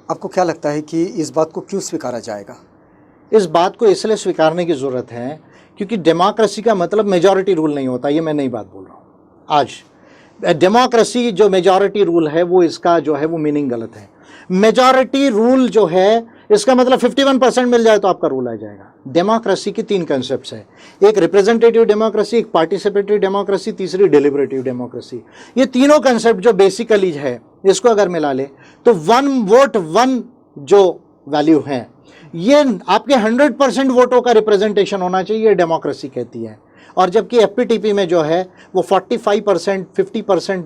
आपको क्या लगता है कि इस बात को क्यों स्वीकारा जाएगा? इस बात को इसलिए स्वीकारने की ज़रूरत है क्योंकि डेमोक्रेसी का मतलब मेजॉरिटी रूल नहीं होता। ये मैं नई बात बोल रहा हूँ। आज डेमोक्रेसी जो मेजॉरिटी रूल है वो इसका जो है वो मीनिंग गलत है। मेजॉरिटी रूल जो है इसका मतलब 51% मिल जाए तो आपका रूल आ जाएगा। डेमोक्रेसी की 3 कंसेप्ट्स है, एक रिप्रेजेंटेटिव डेमोक्रेसी, एक पार्टिसिपेटरी डेमोक्रेसी, तीसरी डिलिबरेटिव डेमोक्रेसी। ये तीनों कंसेप्ट जो बेसिकली है इसको अगर मिला ले तो 1 वोट 1 जो वैल्यू है ये आपके 100% वोटों का रिप्रेजेंटेशन होना चाहिए, डेमोक्रेसी कहती है। और जबकि एफपीटीपी में जो है वो 45% 50%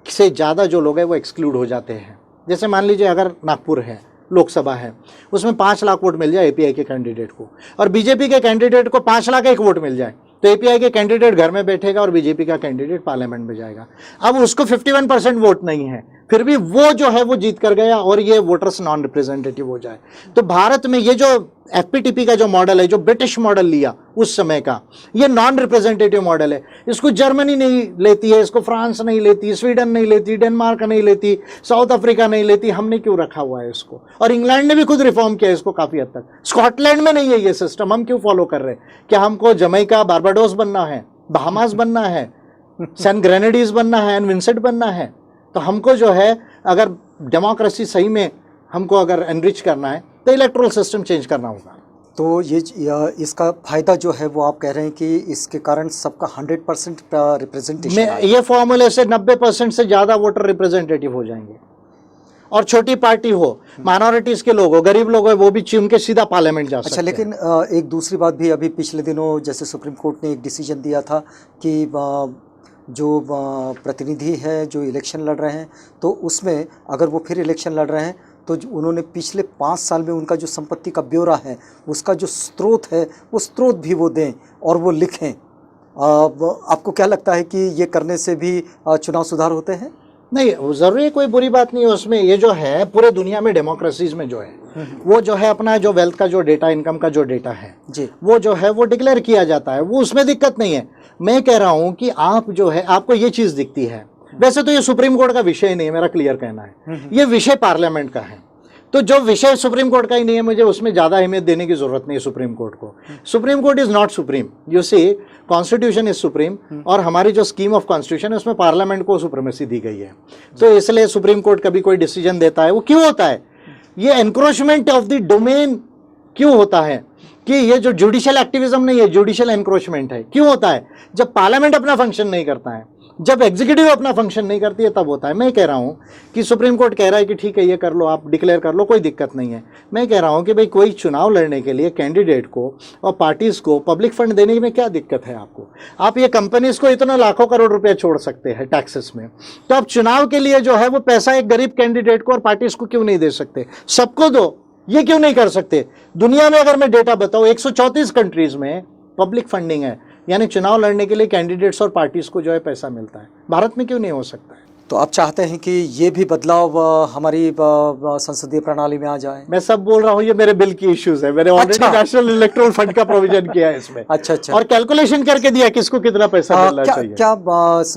से ज़्यादा जो लोग हैं वो एक्सक्लूड हो जाते हैं। जैसे मान लीजिए अगर नागपुर है, लोकसभा है, उसमें 5 लाख वोट मिल जाए एपीआई के कैंडिडेट को और बीजेपी के कैंडिडेट को 5 लाख 1 वोट मिल जाए तो एपीआई के कैंडिडेट घर में बैठेगा और बीजेपी का कैंडिडेट पार्लियामेंट में जाएगा। अब उसको 51% वोट नहीं है, फिर भी वो जो है वो जीत कर गया और ये वोटर्स नॉन रिप्रेजेंटेटिव हो जाए। तो भारत में ये जो एफपीटीपी का जो मॉडल है, जो ब्रिटिश मॉडल लिया उस समय का, ये नॉन रिप्रेजेंटेटिव मॉडल है। इसको जर्मनी नहीं लेती है, इसको फ्रांस नहीं लेती, स्वीडन नहीं लेती, डेनमार्क नहीं लेती, साउथ अफ्रीका नहीं लेती। हमने क्यों रखा हुआ है इसको? और इंग्लैंड ने भी खुद रिफॉर्म किया इसको काफ़ी हद तक। स्कॉटलैंड में नहीं है ये सिस्टम, हम क्यों फॉलो कर रहे हैं? क्या हमको जमैका बारबाडोस बनना है, बहामास बनना है, सैन ग्रेनेडीज बनना है, एंड विंसेंट बनना है? तो हमको जो है अगर डेमोक्रेसी सही में हमको अगर एनरिच करना है तो इलेक्टोरल सिस्टम चेंज करना होगा। तो इसका फ़ायदा जो है वो आप कह रहे हैं कि इसके कारण सबका 100% रिप्रेजेंटेशन, ये फॉर्मूले से 90% से ज़्यादा वोटर रिप्रेजेंटेटिव हो जाएंगे। और छोटी पार्टी हो, माइनॉरिटीज़ के लोग हो, गरीब लोग हो, वो भी चुन के सीधा पार्लियामेंट जा सकते हैं। लेकिन एक दूसरी बात भी, अभी पिछले दिनों जैसे सुप्रीम कोर्ट ने एक डिसीजन दिया था कि जो प्रतिनिधि है जो इलेक्शन लड़ रहे हैं तो उसमें अगर वो फिर इलेक्शन लड़ रहे हैं तो उन्होंने पिछले 5 साल में उनका जो संपत्ति का ब्यौरा है, उसका जो स्रोत है, वो स्रोत भी वो दें और वो लिखें। आपको क्या लगता है कि ये करने से भी चुनाव सुधार होते हैं? नहीं, ज़रूरी कोई बुरी बात नहीं है उसमें। ये जो है पूरे दुनिया में डेमोक्रेसीज में जो है वो जो है अपना जो वेल्थ का जो डेटा, इनकम का जो डेटा है जी, वो जो है वो डिक्लेयर किया जाता है, वो उसमें दिक्कत नहीं है। मैं कह रहा हूँ कि आप जो है आपको ये चीज़ दिखती है, वैसे तो ये सुप्रीम कोर्ट का विषय नहीं है, मेरा क्लियर कहना है, ये विषय पार्लियामेंट का है। तो जो विषय सुप्रीम कोर्ट का ही नहीं है, मुझे उसमें ज़्यादा अहमियत देने की जरूरत नहीं है सुप्रीम कोर्ट को। Supreme court is not supreme, you see, constitution is supreme और हमारी जो स्कीम ऑफ कॉन्स्टिट्यूशन है उसमें पार्लियामेंट को सुप्रीमेसी दी गई है। तो इसलिए सुप्रीम कोर्ट कभी कोई डिसीजन देता है, वो क्यों होता है? ये एनक्रोचमेंट ऑफ द डोमेन क्यों होता है कि ये जो जुडिशियल एक्टिविज्म नहीं है, जुडिशियल एनक्रोचमेंट है। क्यों होता है? जब पार्लियामेंट अपना फंक्शन नहीं करता है, जब एग्जीक्यूटिव अपना फंक्शन नहीं करती है, तब होता है। मैं कह रहा हूँ कि सुप्रीम कोर्ट कह रहा है कि ठीक है ये कर लो, आप डिक्लेयर कर लो, कोई दिक्कत नहीं है। मैं कह रहा हूँ कि भाई कोई चुनाव लड़ने के लिए कैंडिडेट को और पार्टीज को पब्लिक फंड देने में क्या दिक्कत है आपको? आप ये कंपनीज को इतना लाखों करोड़ रुपया छोड़ सकते हैं टैक्सेस में, तो आप चुनाव के लिए जो है वो पैसा एक गरीब कैंडिडेट को और पार्टीज को क्यों नहीं दे सकते? सबको दो, ये क्यों नहीं कर सकते? दुनिया में अगर मैं डेटा बताऊँ 134 कंट्रीज में पब्लिक फंडिंग है, यानी चुनाव लड़ने के लिए कैंडिडेट्स और पार्टीज को जो है पैसा मिलता है। भारत में क्यों नहीं हो सकता है? तो आप चाहते हैं कि ये भी बदलाव हमारी संसदीय प्रणाली में आ जाए? मैं सब बोल रहा हूँ, ये मेरे बिल की इश्यूज है। मैंने ऑलरेडी नेशनल इलेक्टोरल फंड का प्रोविजन किया है इसमें। अच्छा। और कैलकुलेशन करके दिया किसको कितना पैसा मिलना चाहिए। क्या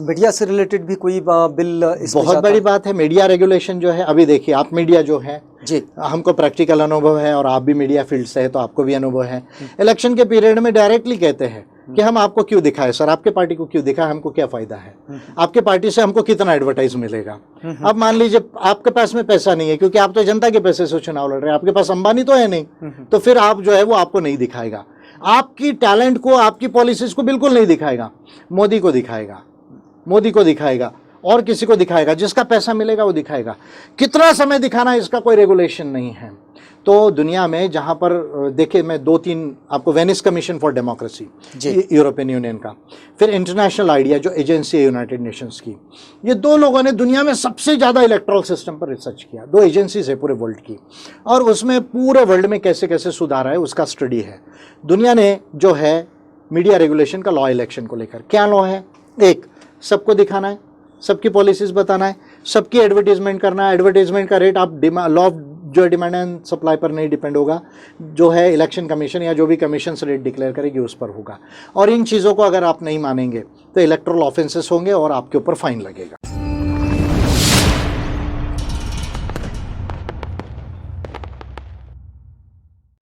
मीडिया से रिलेटेड भी कोई बिल? बहुत बड़ी बात है मीडिया रेगुलेशन जो है। अभी देखिए, आप मीडिया जो है जी, हमको प्रैक्टिकल अनुभव है और आप भी मीडिया फील्ड से है तो आपको भी अनुभव है। इलेक्शन के पीरियड में डायरेक्टली कहते हैं कि हम आपको क्यों दिखाएं सर, आपके पार्टी को क्यों दिखाएं, हमको क्या फायदा है, आपके पार्टी से हमको कितना एडवर्टाइज मिलेगा। अब मान लीजिए आपके पास में पैसा नहीं है क्योंकि आप तो जनता के पैसे से चुनाव लड़ रहे हैं, आपके पास अंबानी तो है नहीं, तो फिर आप जो है वो आपको नहीं दिखाएगा, आपकी टैलेंट को, आपकी पॉलिसीज को बिल्कुल नहीं दिखाएगा। मोदी को दिखाएगा, मोदी को दिखाएगा और किसी को दिखाएगा, जिसका पैसा मिलेगा वो दिखाएगा। कितना समय दिखाना इसका कोई रेगुलेशन नहीं है। तो दुनिया में जहाँ पर देखिए, मैं 2-3 आपको, Venice commission for democracy European union का, फिर इंटरनेशनल आइडिया जो एजेंसी है यूनाइटेड नेशंस की, ये 2 लोगों ने दुनिया में सबसे ज़्यादा इलेक्टोरल सिस्टम पर रिसर्च किया। 2 एजेंसीज है पूरे वर्ल्ड की, और उसमें पूरे वर्ल्ड में कैसे कैसे सुधार है उसका स्टडी है। दुनिया ने जो है मीडिया रेगुलेशन का लॉ इलेक्शन को लेकर, क्या लॉ है? एक, सबको दिखाना है, सबकी पॉलिसीज बताना है, सबकी एडवर्टीजमेंट करना है। एडवर्टीजमेंट का रेट आप लॉ जो डिमांड एंड सप्लाई पर नहीं डिपेंड होगा, जो है इलेक्शन कमीशन या जो भी कमीशन रेट डिक्लेयर करेगी उस पर होगा। और इन चीज़ों को अगर आप नहीं मानेंगे तो इलेक्टोरल ऑफेंसेस होंगे और आपके ऊपर फाइन लगेगा।